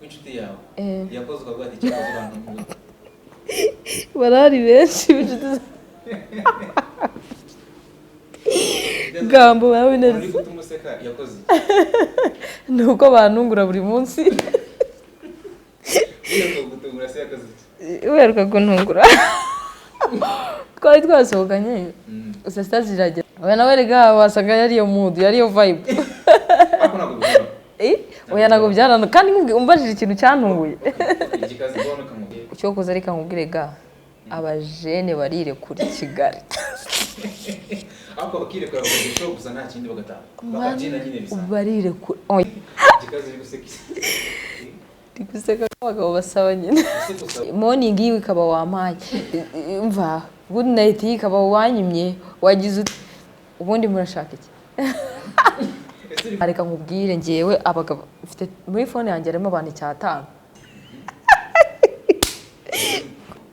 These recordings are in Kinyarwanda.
w'inshuti yawe yakoze ukavuga ati cyakoze abantu barari benshi b'inshuti gambo bawe neza uri gutuma useka yakoze nuko bantungura buri munsi gutungura se yakoze uheruka kuntungura twari twasohokanye usa sita ziragera we nawe rega wasanga yariyo mood yariyo vibe ako nako bikora oya nago byarano kandi umbajije ikintu cyantunguye igikazi mbona kamubye cyo kuza reka nkubwire ga abajene barire kuri Kigali ako bakirekura bagisho gusa nta kindi bagataha bakagenda nyine bisa barire kuri igikazi iri guseka Ndikuseka abagabo basaba nyine morning yiwe ikaba wampaye mva good night ikaba wanyimye wagize ubundi murashaka iki areka nkubwire ngewe abagabo mfite muri phone yanjye harimo abantu 5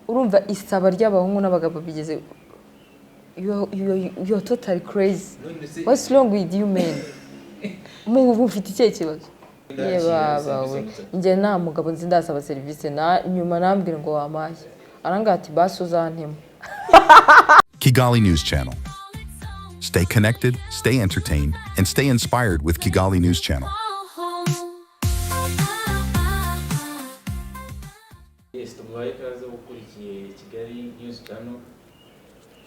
urumva isaba ry'abahungu n'abagabo bigeze you're totally crazy. What's wrong with you men? Mungu mfite icyo kibazo baba we nge nta mugabo nzi ndasaba service na nyuma nambwira ngo wamaye aranga ati basi uzantema. Kigali News Channel. Stay connected, stay entertained, and stay inspired with Kigali News Channel. Yes, tubaye kaza ukurikiye Kigali News Channel.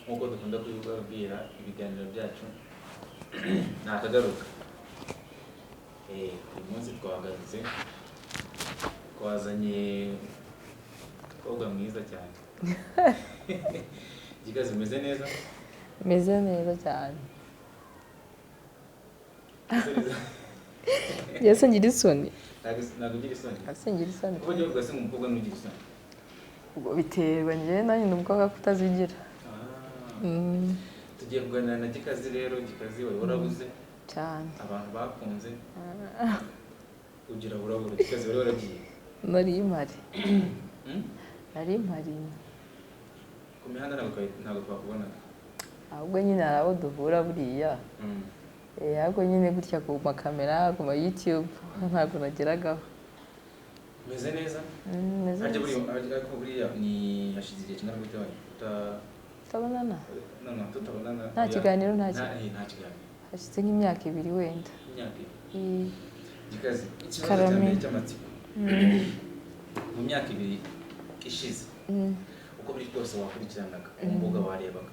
Nkuko dukunda kubibabwira ibiganiro byacu nakagaruka. Uyu munsi twahagaze twazanye umukobwa mwiza cyane. Gigazi meze neza? Meze neza cyane. Yesu ngira isoni. Ntabwo ugira isoni. Asengira isoni. Ubu ngiye kugasa umukobwa n'ugira isoni. Ubwo biterwa nje nanjye n'umukobwa kutazigira. Tugiye kuganira na Gikazi rero, Gikazi wawe warabuze cyane. Abantu bakunze. Ugira urabura Gikazi wari waragiye. Nari impari. Nari impari. Ku mihanda ntabwo twakubona. Ahubwo nyine arabo duhura buriya. Ahubwo nyine gutya ku makamera, ku ma YouTube ntabwo nageragaho. Meze neza? Meze Ajya neza. buriya ni hashize igihe kingana gute wayo? Tutabonana? No, tutabonana. Nta kiganiro nta kiganiro. Hashize nk'imyaka 2 wenda. Imyaka 2. Gikazi. Karame. Ikibazo cyane cy'amatsiko. Mu myaka 2 ishize. Uko biri kose wakurikiranaga, umbuga warebaga.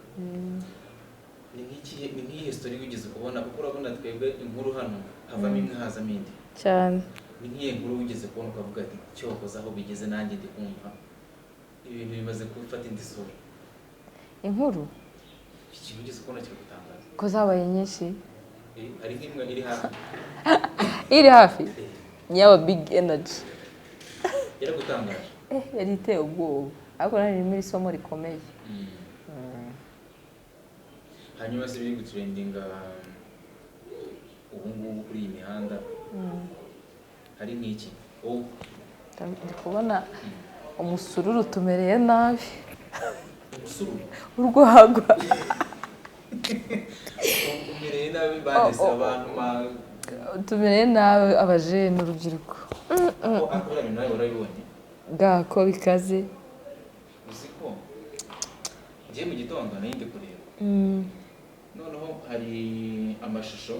Ni nk'iyi history wigeze kubona kuko urabona twebwe inkuru hano havamo imwe hazamo indi. Cyane. Ni nk'iyi nkuru wigeze kubona ukavuga ati cyokoza aho bigeze nanjye ndi kumva. Ibintu bimaze gufata indi sura. Inkuru? Ikintu wigeze kubona kigutangaza. Ko zabaye nyinshi. Ari nk'imwe iri hafi. Iri hafi? Nyawa big energy. Yaragutangaje. Yari iteye ubwoba. Ariko nari muri somo rikomeye. Hanyuma se biri gutrendinga ubu ngubu kuri iyi mihanda. Hari n'iki? Ndi kubona umusururu tumereye nabi. Umusururu? Urwagwa. Tumereye nabi bandese abantu tumereye nabi abajene urubyiruko. Akora ibintu nawe warabibonye? Gako bikaze. Uziko ngiye mu gitondo nayinde kureba. Noneho hari amashusho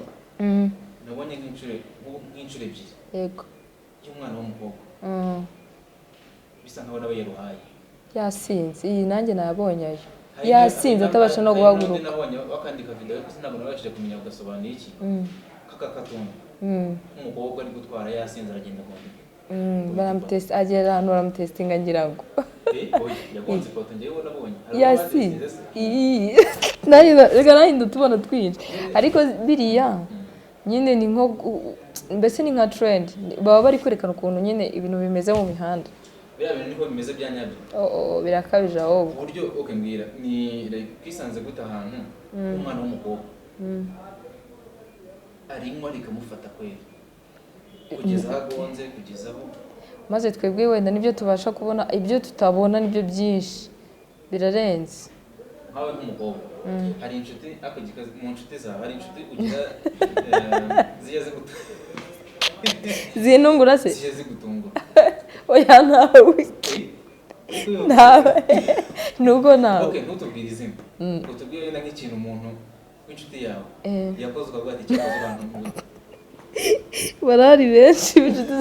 nabonye nk'inshuro ebyiri. Yego. Y'umwana w'umukobwa. Bisa nkaho nawe yaruhaye. Yasinze. Iyi nanjye nabonye ayo. Yasinze atabasha no guhaguruka. Nabonye bakandika video ariko sinabwo nabashije kumenya ugasobanura iki. Kakakatunga. Umukobwa ari gutwara yasinze aragenda kwandika. Baramutest agera hano baramutestinga ngira ngo. Yagonze foto ngewe nabonye. Yasinze. Nari ndutubona twinshi. Ariko biriya nyine ni nko mbese ni nka trend. Baba bari kwerekana ukuntu nyine ibintu bimeze mu mihanda. Biriya bintu niko bimeze bya nyabyo. Birakabije aho. Uburyo mbwira ni kwisanze guta ahantu umwana w'umukobwa. Arimo rikamufata kwera. Kugeza agonze kugezaho. Maze twebwe wenda nibyo tubasha kubona, ibyo tutabona nibyo byinshi. Birarenze. Hawe nk'umukobwa. Hari inshuti akagikaza mu nshuti zawe, hari inshuti ugira ziyaze gutungura. Zinungura se? Ziyaze gutungura. oya nawe nawe nuko nawe okay ntutubwire izina utubwire wenda nk'ikintu umuntu w'inshuti yawe yakoze ukavuga ati cyakoze abantu barari benshi b'inshuti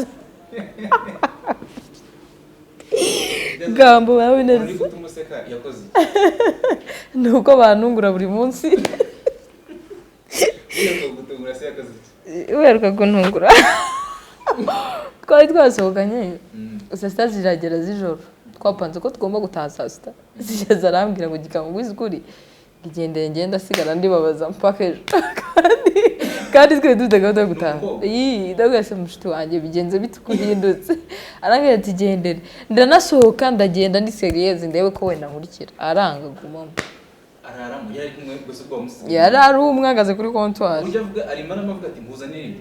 gambo bawe neza uri gutuma useka yakoze nuko bantungura buri munsi uheruka kuntungura twari twasohokanye saa sita ziragera z'ijoro twapanze ko tugomba gutaha saa sita zigeze arambwira ngo gikamubwiza ukuri igendeye ngenda asigara ndibabaza mpaka ejo kandi twe dufite gahunda yo gutaha ndabwira se mushiti wanjye bigenze bite kuhindutse arambwira ati gendere ndanasohoka ndagenda ndi seriyeuse ndebe ko wenda nkurikira aranga gumamo araramu yari kumwe gusa ubwo musi yari ari umwagaze kuri comptoir ujya vuga ari mana mavuga ati mpuzanire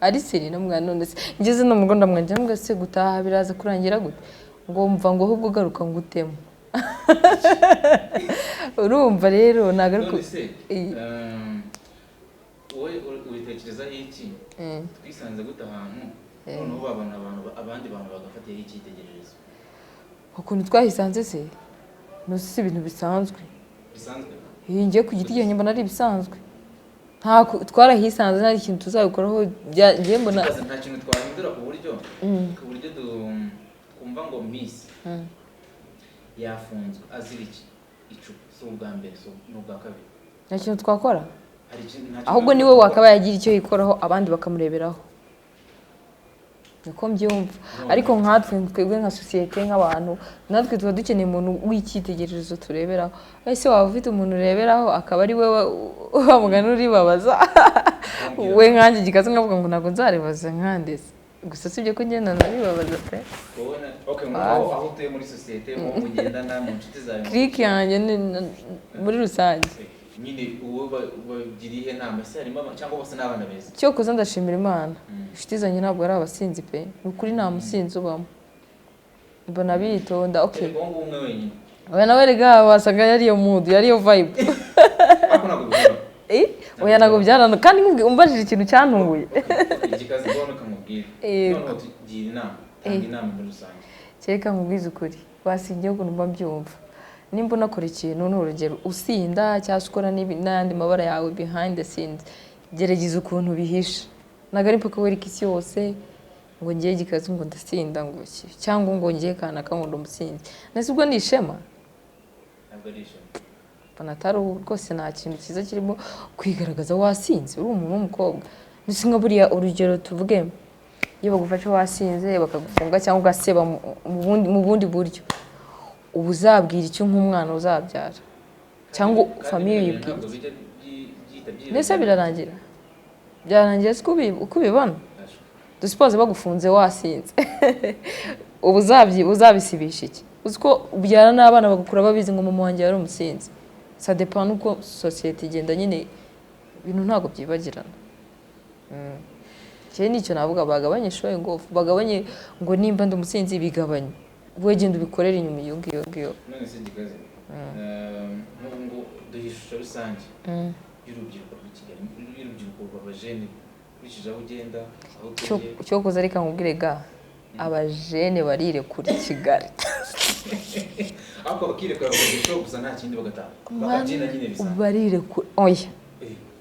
ari seri no mwana none se ngeze no mugonda mwanje mbwa se gutaha biraza kurangira gute ngo mva ngo ahubwo garuka ngutemo urumva rero nagaruka wowe ubitekerezaho iki twisanze gute ahantu noneho babona abandi bantu bagafatiye icyitegererezo ukuntu twahisanze se nusi ibintu bisanzwe ngiye ku giti cyanjye mbona ari ibisanzwe nta twarahisanze nta ikintu tuzabikoraho ngiye mbona nta kintu twahindura ku buryo twumva ngo miss yafunzwe azira iki icupa si ubwa mbere so n'ubwa kabiri nta kintu twakora ahubwo niwe wakaba yagira icyo yikoraho abandi bakamureberaho niko mbyumva ariko nkatwe twebwe nka societe nk'abantu natwe tuba dukeneye umuntu w'icyitegererezo tureberaho ese waba ufite umuntu ureberaho akaba ari we wamugana uribabaza we nkanjye gikaze nkavuga ngo ntabwo nzarebaza nkandese gusa sibyo ko ngenda naribabaza pe okay aho utuye muri societe mu mugendana mu nshuti zawe clique yanjye muri rusange nyine uwo bagiriye inama se harimo cyangwa bose n'abana beza cyo koza ndashimira Imana inshuti zanjye ntabwo ari abasinzi pe ukuri nta musinzi ubamo mbona bitonda okay ngo umwe wenyine oya nawe rega wasanga yari yo mood yari yo vibe ako nako byara oya nago byarano kandi umbajije ikintu cyantunguye igikazi ubona kamubwira none tugira inama kandi inama muri rusange cyeka mubwiza ukuri wasingiye ukuntu mba byumva nimba unakora ikintu n'urugero usinda cyangwa ukora n'andi mabara yawe behind the scenes gerageza ukuntu bihisha ntabwo ari mpaka wereka isi yose ngo ngiye gikazi ngo ndasinda ngo cyangwa ngo ngiye kana kamundo umusinzi nese ubwo ni ishema ntabwo ari ishema banatari rwose nta kintu cyiza kirimo kwigaragaza wasinze uri umuntu w'umukobwa ndetse nka buriya urugero tuvuge iyo bagufashe wasinze bakagufunga cyangwa ugaseba mu bundi buryo ubu uzabwira icyo nk'umwana uzabyara cyangwa famiye yibwira mbese birarangira byarangiye uko ubibona dusipoze bagufunze wasinze ubu uzabisibisha iki uzi ko ubyara n'abana bagukura babizi ngo mama wanjye yari umusinzi ça dépend uko societe igenda nyine ibintu ntabwo byibagirana cyane nicyo navuga bagabanye shoye ngo bagabanye ngo nimba ndi umusinzi bigabanye wegenda ubikorera inyuma iyo ngiyo none se gikaze ngo duhishusha rusange y'urubyiruko rw'i Kigali y'urubyiruko rw'abajene kurikije aho ugenda aho utuye cyo kuza reka nkubwire ga abajene barire kuri Kigali ako bakirekura bagasho gusa nta kindi bagataha bakabyina nyine bisa barire kuri oya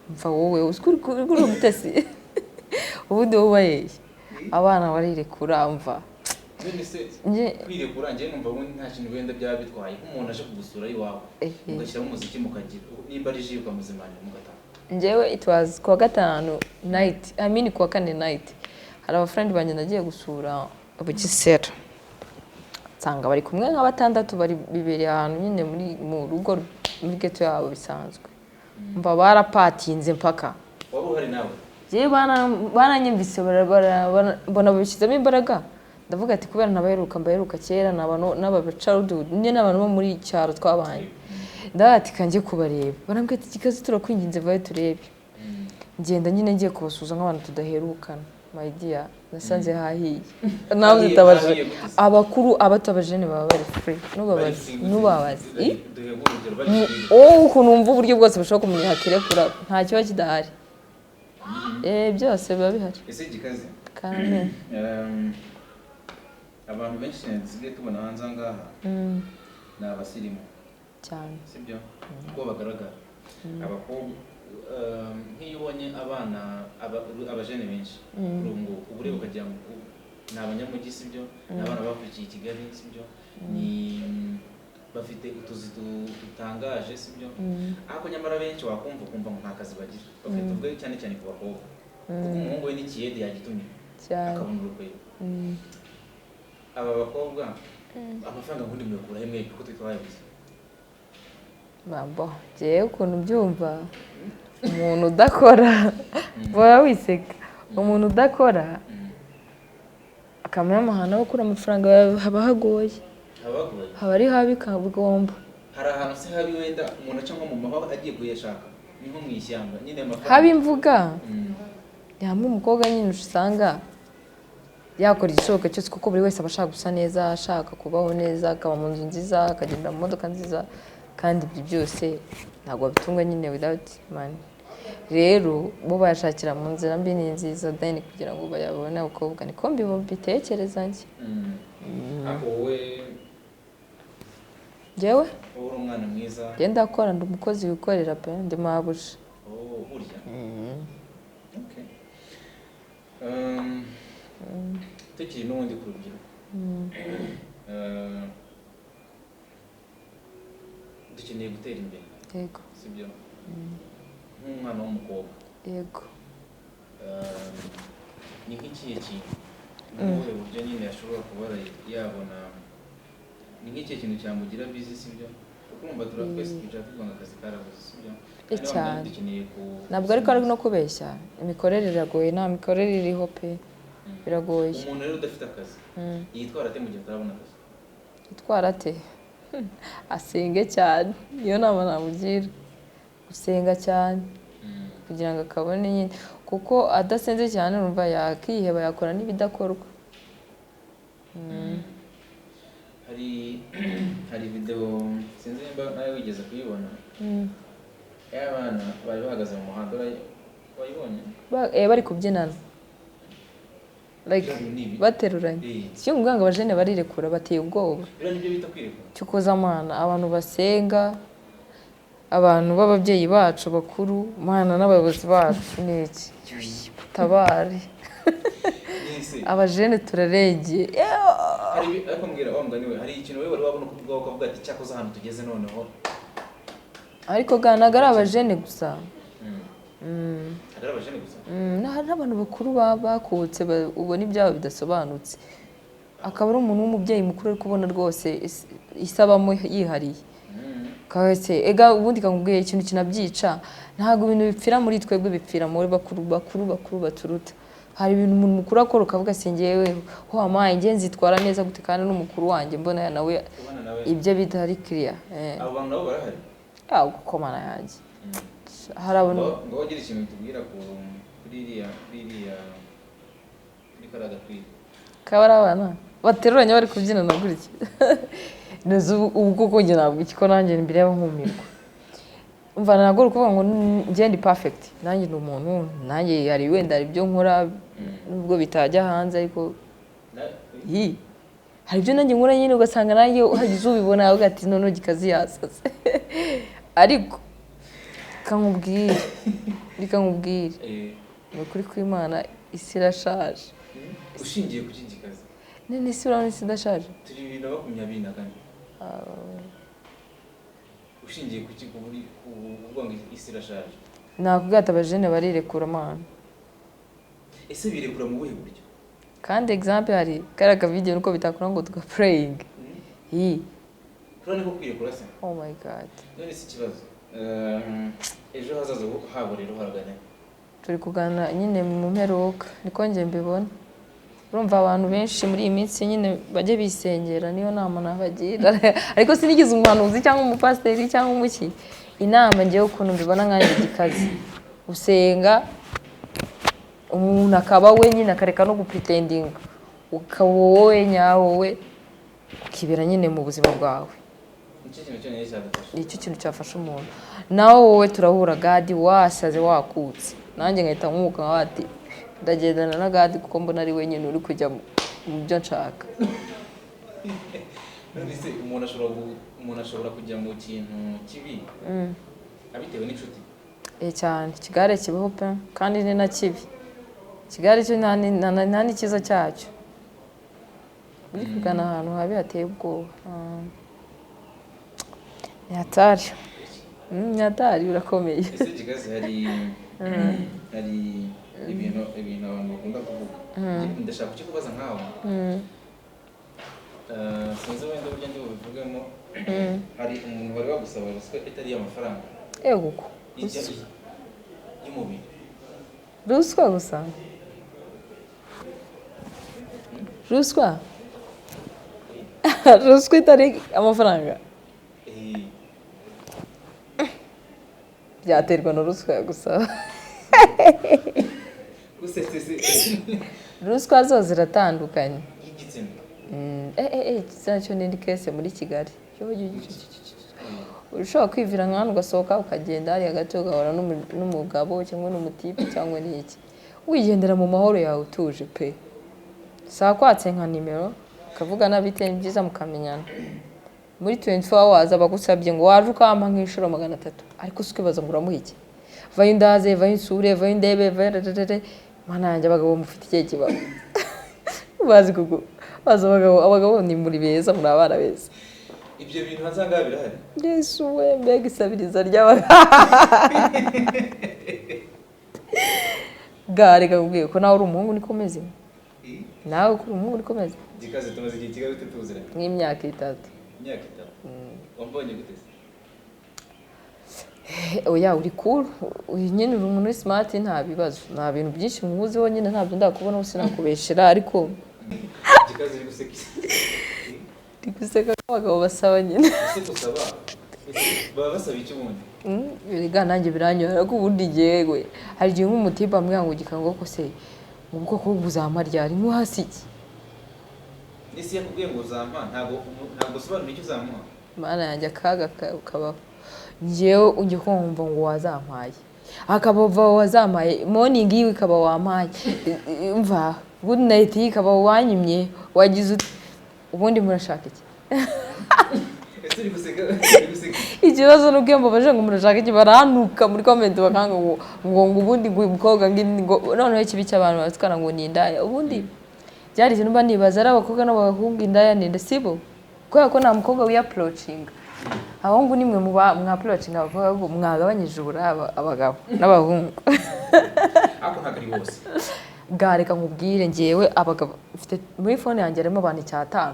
mva wowe uskuri kuri umutesi ubundi wowe abana barire kuramva none se kwirekura njye numva ubundi nta kintu wenda byaba bitwaye nk'umuntu aje kugusura iwawe ugashyiramo umuziki mukagira nimba ari jiyo ukamuzimana mugataha njyewe it was kuwa gatanu night kuwa kane night hari abafrendi banjye nagiye gusura Bugesera nsanga bari kumwe nka batandatu bari bibereye ahantu nyine mu rugo muri ghetto yabo bisanzwe mva barapatinze mpaka wari uhari nawe je bananyumvise mbona babishyizemo imbaraga ndavuga ati kubera mbaheruka kera n'ababacarudu nyine n'abantu bo muri cyaro twabanye ndavuga ati kanjye kubareba barambwira ati kikazi turakwinginze vaye turebe ngenda nyine ngiye kubasuza nk'abantu tudaherukana my dear nasanze hahiye nawe utabaje abakuru abatabajene baba bari free nubabazi ukuntu umva uburyo bwose bashobora kumenya hakirekura nta kiba kidahari byose biba bihari ese gikaze kandi abantu benshi nsigaye tubona hanze ngaha ni abasirimu cyane sibyo kuko bagaragara abakobwa nk'iyo ubonye abana abajene benshi kuri ubu ngubu ubu rero ukagira ngo ni abanyamujyi sibyo ni abana bavukiye i Kigali sibyo ni bafite utuzi dutangaje sibyo ariko nyamara benshi wakumva ukumva ngo nta kazi bagira bafite ubwo cyane cyane ku bakobwa kuko umuhungu we n'ikiyede yagitumye akabona urugwiro aba bakobwa amafaranga ngundi muyakuraho mwebwe kuko twe twayabuze mambo jewe ukuntu byumva umuntu udakora baba wiseka umuntu udakora akamenya amahano yo gukura amafaranga haba hagoye haba ari habi kabugomba hari ahantu se habi wenda umuntu aca nko mu mahwa agiye kuyashaka ni nko mu ishyamba nyine amafaranga habi imvuga ni hamwe umukobwa nyine usanga yakora igishoboka cyose kuko buri wese aba ashaka gusa neza ashaka kubaho neza akaba mu nzu nziza akagenda mu modoka nziza kandi ibyo byose ntabwo babitunga nyine without money rero bo bayashakira mu nzira mbi ni nziza then kugira ngo bayabone abakobwa niko mbitekereza njye ako wowe jewe uri umwana mwiza genda akora ndi umukozi wikorera pe ndi mabuja burya okay tukiri n'ubundi ku rubyiruko dukeneye gutera imbere yego sibyo nk'umwana w'umukobwa yego ni nk'ikihe kintu n'ubuhe buryo nyine yashobora kuba yabona ni nk'ikihe kintu cyamugira busy sibyo kuko urumva twese twicara tuvuga ngo akazi karabuze sibyo cyane ntabwo ariko ari no kubeshya imikorere iragoye nta mikorere iriho pe biragoye umuntu rero udafite akazi yitwara ate mu gihe atarabona akazi yitwara ate asenge cyane niyo nama namugira gusenga cyane kugira ngo akabone nyine kuko adasenze cyane urumva yakiheba yakora n'ibidakorwa hari video sinzi nimba nawe wigeze kuyibona y'abana bari bahagaze mu muhanda wayibonye bari kubyinana like bateruranye cyo nganga abajene barirekura bateye ubwoba nibyo bita kwirekura cyo kozamana abantu basenga abantu b'ababyeyi bacu bakuru mana n'abayobozi bacu niki tabari abajene turarege ariko mbwira wambganiwe hari ikintu wewe wari wabona kuvuga ukavuga ati cyakoze ahantu tugeze noneho ariko ganaga ari abajene gusa abajene gusa n'abantu bakuru bakubutse ubona ibyabo bidasobanutse akaba ari umuntu w'umubyeyi mukuru ari kubona rwose isabamo yihariye kawese ega ubundi kamubwiye ikintu kinabyica ntago ibintu bipfira muri twebwe bipfira muri bakuru baturuta hari ibintu umuntu mukuru akora ukavuga singewe ho amaye ngenzi twara neza gute kandi n'umukuru wanjye mbona nawe ibyo bitari clear abo bantu nabo barahari gukomana yanjye harabona ngo wagira ikintu tubwira kuri iriya kuri karaga twita kabara abana bateruranye bari kubyina na gutya ubu koko njye ntabwo ikiko nanjye imbere y'abankumirwa umva nagora kuvuga ngo njye ndi perfect nanjye ni umuntu nanjye hari wenda hari ibyo nkora nubwo bitajya hanze ariko hari ibyo nanjye nkora nyine ugasanga nanjye uhagize ubibona avuga ati none gikazi yasase ariko kankubwire ni ukuri kw'Imana isi irashaje ushingiye ku kigikazi nene isi urabona isi idashaje turi 2024 ushingiye ku kiguri kuvuga ngo isi irashaje nakubwira ati abajene barirekura mana ese birekura mu buhe buryo kandi example hari karaga video nuko bitakora ngo tuga praying kurane ko kwirekura se oh my god none si kibazo ejo hazaza habo rero haragana turi kugana nyine mu mperuka niko nje mbibona urumva abantu benshi muri iyi minsi nyine bajye bisengera niyo nama nabagira ariko sinigize umuhanuzi cyangwa umupasiteri cyangwa umuki inama ngiye ukuntu mbibona nkanjye gikazi usenga umuntu akaba we nyine akareka no gupretendinga ukaba wowe nyawowe ukibera nyine mu buzima bwawe nicyo kintu cyafasha umuntu nawe wowe turahura gadi wasaze wakutse nanjye ngahita nkuka nk'abati ndagendana na gadi kuko mbona ari wenyine uri kujya mu byo nshaka none se umuntu ashobora kujya mu kintu kibi abitewe n'inshuti cyane ikigare kibaho pe kandi ni na kibi ikigare cyo nta n'ikiza cyacyo uri kugana ahantu habi hateye ubwoba ni hatari urakomeye ese kigazi hari ibintu abantu bakunda kuvuga ndashaka kukikubaza nkawe sinzi wenda burya ndi bubivugemo hari umuntu wari wagusaba ruswa itari y'amafaranga yego y'umubiri ruswa gusa ruswa itari amafaranga byaterwa na ruswa gusa ruswa zo ziratandukanye y'igitsina igitsina cyo ni kese muri Kigali ushobora kwivira nk'ahantu ugasohoka ukagenda hari hagati ugahora n'umugabo cyangwa n'umutipe cyangwa n'iki wigendera mu mahoro yawe utuje pe saa kwatse nka nimero ukavuga n'abite ni byiza mukamenyana muri 24 hours abagusabye ngo waje ukampa nk'inshuro 300 ariko sukwibaza ngo uramuha iki vayo ndaze vayo insure vayo ndebe vayo mana yanjye abagabo mufite ikihe kibazo bazi abagabo ni muri beza muri abana beza ibyo bintu hazanga birahari Yesu we mbega isabiriza ry'abagabo gare gabwiye ko nawe uri umuhungu niko umeze nawe kuri umuhungu niko umeze gikaze tumaze igihe Kigali tutuzira nk'imyaka 3 wambonye gute oya uri cool nyine uri umuntu smart nta bibazo nta bintu byinshi muhuzeho nyine ntabyo ndakubona usi nakubeshera ariko gikaze iri guseka abagabo basaba nyine gusaba baba basaba iki bundi biga nanjye biranyora ko ubundi yewe hari igihe nk'umutiba mwango gikango ko se ubwo ko buzama ryari mu hasiki nisi yakubwiye ngo uzampa ntabwo sobanura icyo uzamuha mana yanjye akaga ukabaho ngewe ujye kumva ngo wazampaye akabava wazampaye morning yiwe ikaba wampaye mva good night ikaba wanyimye wagize ubundi murashaka iki ikibazo n'ubwo mbabaje ngo murashaka iki baranuka muri comment bakanga ngo ubundi umukobwa ngo noneho kibi cy'abantu batukana ngo ni indaya ubundi byari ikintu mba nibaza ari abakobwa n'abahungu indaya ni ndasibo kubera ko nta mukobwa wi approaching abahungu nimwe mwa approaching abakobwa mwagabanyije uburaba abagabo n'abahungu ako ntagari bose gareka nkubwire ngewe abagabo mfite muri phone yanjye harimo abantu 5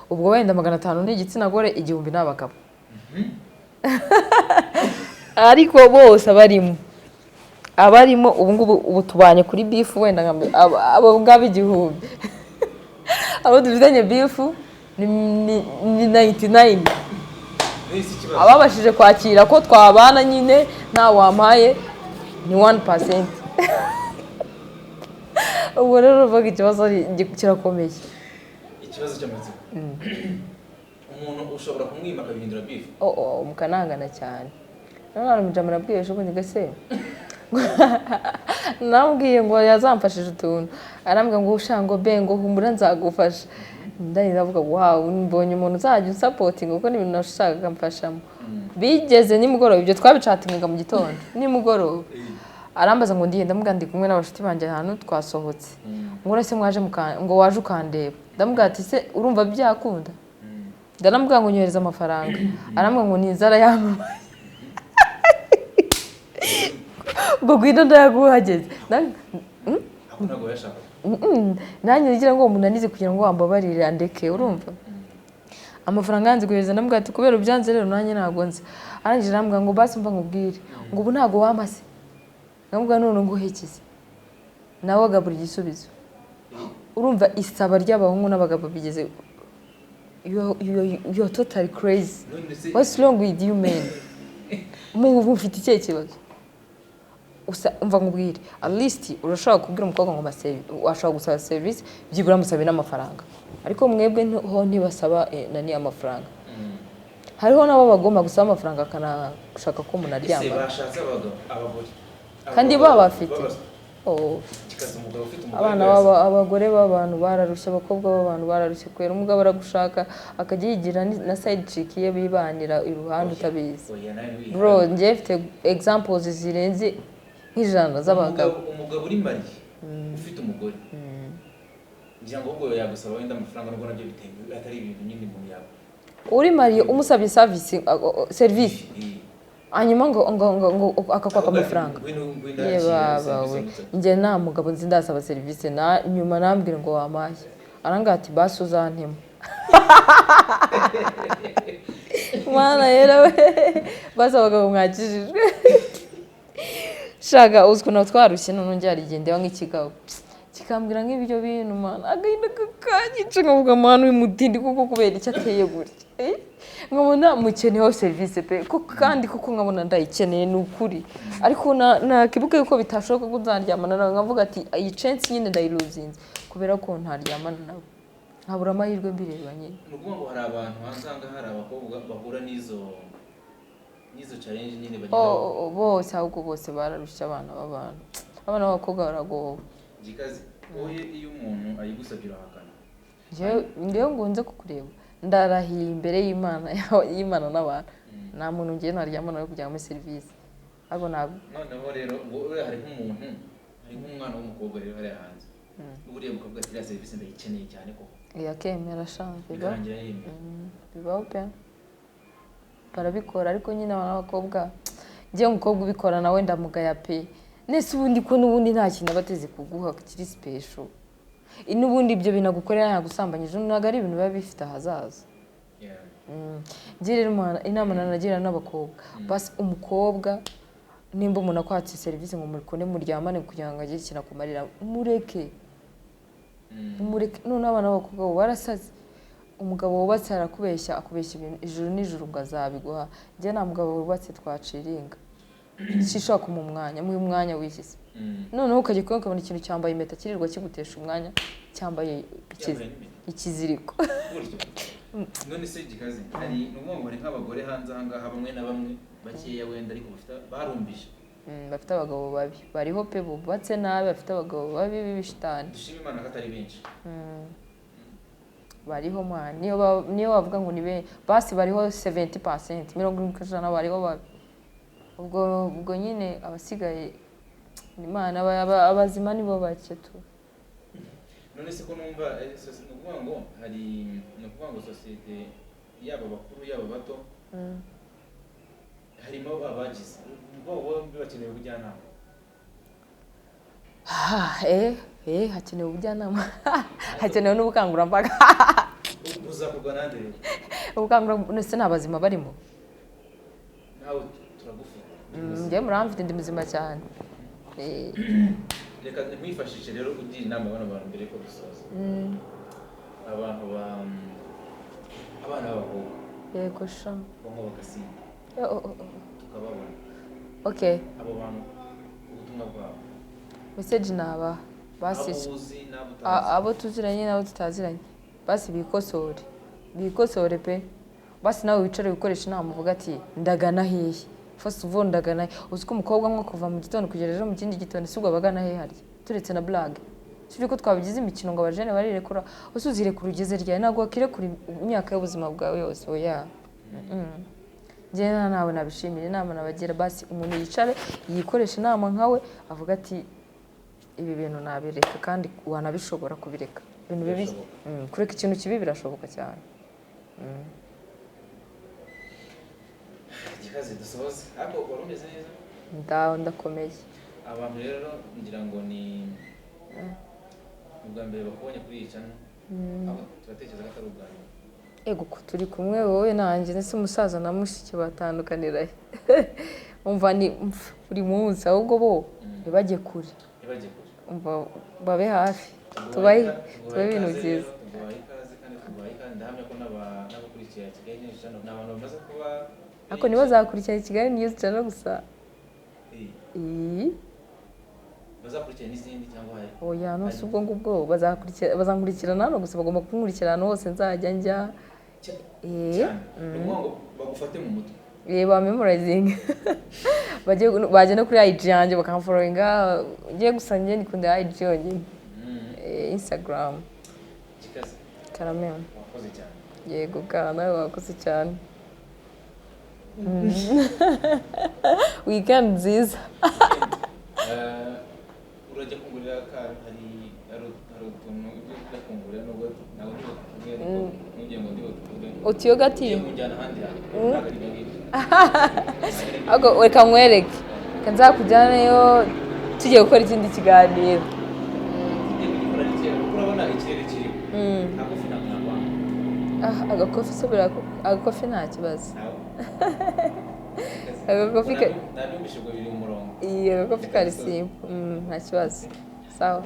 ubwo wenda 500 ni igitsina gore 1000 n'abagabo ariko bose abarimo ubu tubanye kuri beef wenda abo ngabo 1000 abo dufitanye beef ni 99 ababashije kwakira ko twabana nyine nta wampaye ni 1%. Ubwo rero uvuga ikibazo kirakomeye ikibazo cy'amatsiko umuntu ushobora kumwima akabihindura beef mukanangana cyane none mujama nabwiye ejo bundi gase nambwiye ngo yazamfashije utuntu arambwa ngo ushango bengo humura nzagufasha ndari ndavuga wow mbonye umuntu uzajya supporting uko n'ibintu nashakaga mfashamo bigeze nimugoroba ibyo twabicatinga mu gitondo nimugoroba arambaza ngo ndiye ndamubwira ndi kumwe n'abashuti banje ahantu twasohotse ngo rese mwaje ngo waje ukandeba ndamubwira ati se urumva byakunda ndaramubwira ngo nyohereza amafaranga arambwira ngo nizara yama ubwo gwido ndayaguhageze ntabwo yashaka nanjye ngira ngo umunanize kugira ngo wambabarire andeke urumva amafaranga yanze guhereza ndamubwira ati kubera ubyanze rero nanjye ntago nzi arangije arambwira ngo basi mva nkubwire ngo ubu ntago wamase ndamubwira none nguhekize nawe agabura igisubizo urumva isaba ry'abahungu n'abagabo bigeze you're totally crazy what's wrong with you men umuntu ufite icyo kibazo umva nkubwire at least urashobora kubwira umukobwa ngo washobora gusaba service byibura musabe n'amafaranga ariko mwebwe ho ntibasaba nani amafaranga hariho nabo bagomba gusaba amafaranga kana gushaka ko umuntu aryama bashatse abagore kandi baba bafite kikaza umugabo ufite abana abagore b'abantu bararushye, abakobwa b'abantu bararushye kwera. Umugabo aragushaka akajya yigira na side chick ye bibanira iruhande utabizi. Bro, njye mfite examples zirenze nk'ijana z'abagabo. Umugabo uri mariye ufite umugore ngira ngo ubwo yagusaba wenda amafaranga nubwo nabyo bitewe atari ibintu nyine mu yabo. Uri mariye umusabye service hanyuma ngo akakwaka amafaranga. Yebabawe njye nta mugabo nzi ndasaba service nyuma nambwira ngo wamaye aranga ati basi uzantema. Mana yerawe basi abagabo mwakijijwe. Shaga uziko no twarushye none njye arigendewa nk'ikigabo kikambwira nk'ibyo bintu mana agahinda kakanyice nkavuga mana uyu mutindi kuko kubera icyo ateye gutya nkabona mukeneyeho service pe kandi kuko nkabona ndayikeneye n'ukuri ariko nakibuke yuko bitashoboka ko nzaryamana nawe nkavuga ati iyi chance nyine ndayiruzinze kubera ko ntaryamana nawe nkabura amahirwe mbireba nyine. Nukuvuga ngo hari abantu hanzanga hari abakobwa bahura n'izo challenge nyine bagira bose ahubwo bose bararushye abana b'abantu. Abana b'abakobwa baragowe. Gikazi oye iyo umuntu ayigusabye urahakana. Ngewe ngunze kukureba ndarahiye imbere y'Imana n'abantu nta muntu ngiye naryamana no kujya muri service ahubwo ntabwo. Noneho rero hari nk'umuntu hari nk'umwana w'umukobwa rero hari hanze uburiye mukobwa ati service ndayikeneye cyane koko yakemera shanze bibaho pe barabikora ariko nyine abakobwa ngiye umukobwa ubikora nawe ndamugaya pe nese ubundi ko n'ubundi nta kintu abateze kuguha kiri special n'ubundi ibyo binagukorera yagusambanyije ntago ari ibintu biba bifite ahazaza. Rero inama nanagira n'abakobwa basi umukobwa nimba umuntu akwatse service ngo murikone muryamane kugira ngo agire ikintu akumarira mureke none abana b'abakobwa barasaze. Umugabo wubatse arakubeshya akubeshya ibintu ijuru n'ijuru ngo azabiguha. Njye nta mugabo wubatse twaciringa sishaka mu mwanya w'ishyize noneho ukajya ukabona ikintu cyambaye impeta kirirwa kigutesha umwanya cyambaye ikiziriko. None se Gikazi hari n'umwe nk'abagore hanze ahangaha bamwe na bamwe bakeya wenda ariko barumbije bafite abagabo babi bariho pe bubatse nabi bafite abagabo babi b'ibishitani. Dushima Imana ko atari benshi bariho mwana niyo bavuga ngo ni basi bariho 70% 70% bariho babi. Ubwo nyine abasigaye Imana abazima nibo bake tu. None se ko numva nukuvuga ngo hari nukuvuga ngo societe yaba bakuru yaba bato harimo abagize bombi bakeneye ubujyanama. Hakenewe ubujyanama hakenewe n'ubukangurambaga. Uzakorwa nande rero ubukangurambaga se n'abazima barimo nawe turagufite. Njye muramfite ndi muzima cyane. Reka mwifashishe rero ugira inama bano bantu mbere ko dusoza. Abantu abana b'abakobwa yego sha bongo bagasinda tukababona. Okay, abo bantu ubutumwa bwabo message naba basi abo tuziranye nabo tutaziranye basi bikosore pe basi nawe wicare gukoresha inama uvuga ati ndagana hehe first of all ndagana uziko umukobwa mwe kuva mu gitondo kugera ejo mu kindi gitondo sibwo bagana hehe harya turetse na blague sibyo ko twabigize imikino ngo abajene barirekura usuzire ku rugeze rya nago akire kuri imyaka y'ubuzima bwawe yose oya. Njye nawe nabishimira inama nabagira basi umuntu yicare yikoresha inama nkawe avuga ati ibi bintu nabireka kandi wanabishobora kubireka ibintu bibi kureka ikintu kibi birashoboka cyane. Gikazi dusoze ako warumeze neza ndakomeye. Abantu rero ngira ngo ni ubwa mbere bakubonye kuri iyi channel abo turatekereza ko atari ubwa nyuma. Ego ko turi kumwe wowe nanjye nese umusaza na mushiki batandukanira umva ni buri munsi ahubwo bo ntibajye kure umva babe hafi tubaye ibintu byiza. Ndahamya ko n'abakurikira Kigali News Channel n'abantu bamaze kuba ako nibo zakurikira Kigali News Channel gusa bazakurikira n'izindi cyangwa hari oya no subwo ngubwo bazankurikirana no gusa bagomba kunkurikirana hose nzajya njya ngo bagufate mu mutwe ba memorizing baje no kuri IG yanjye bakamfollowinga ngiye gusa njye nikunda IG yonyine Instagram kikaze Caramel wakoze cyane yego kana wakoze cyane weekend nziza urajya kungurira hari utuntu ujya kungurira nubwo ntabwo ntugiye ngo ndiho tuvuge utiyo gati mujyana ahandi hantu ahubwo reka nkwereke reka nzakujyanayo tugiye gukora ikindi kiganiro urabona ikirere kiri ntabwo fina kunagwa agakofi sobera agakofi nta kibazo agakofi nabyumvise ngo biri mu murongo agakofi kari simple nta kibazo sawa